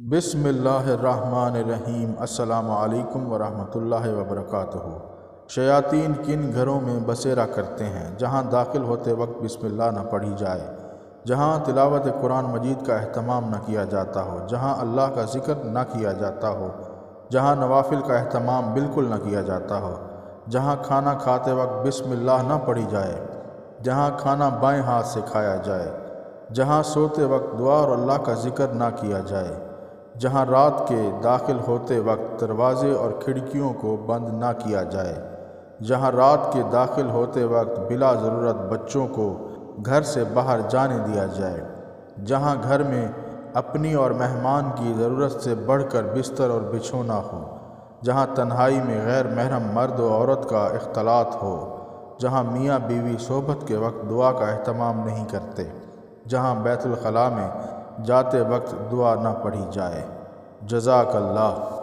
بسم اللہ الرحمن الرحیم۔ السلام علیکم ورحمۃ اللہ وبرکاتہ۔ شیاطین کن گھروں میں بسیرا کرتے ہیں جہاں داخل ہوتے وقت بسم اللہ نہ پڑھی جائے، جہاں تلاوت قرآن مجید کا اہتمام نہ کیا جاتا ہو، جہاں اللہ کا ذکر نہ کیا جاتا ہو، جہاں نوافل کا اہتمام بالکل نہ کیا جاتا ہو، جہاں کھانا کھاتے وقت بسم اللہ نہ پڑھی جائے، جہاں کھانا بائیں ہاتھ سے کھایا جائے، جہاں سوتے وقت دعا اور اللہ کا ذکر نہ کیا جائے، جہاں رات کے داخل ہوتے وقت دروازے اور کھڑکیوں کو بند نہ کیا جائے، جہاں رات کے داخل ہوتے وقت بلا ضرورت بچوں کو گھر سے باہر جانے دیا جائے، جہاں گھر میں اپنی اور مہمان کی ضرورت سے بڑھ کر بستر اور بچھونا ہو، جہاں تنہائی میں غیر محرم مرد و عورت کا اختلاط ہو، جہاں میاں بیوی صحبت کے وقت دعا کا اہتمام نہیں کرتے، جہاں بیت الخلاء میں جاتے وقت دعا نہ پڑھی جائے۔ جزاک اللہ۔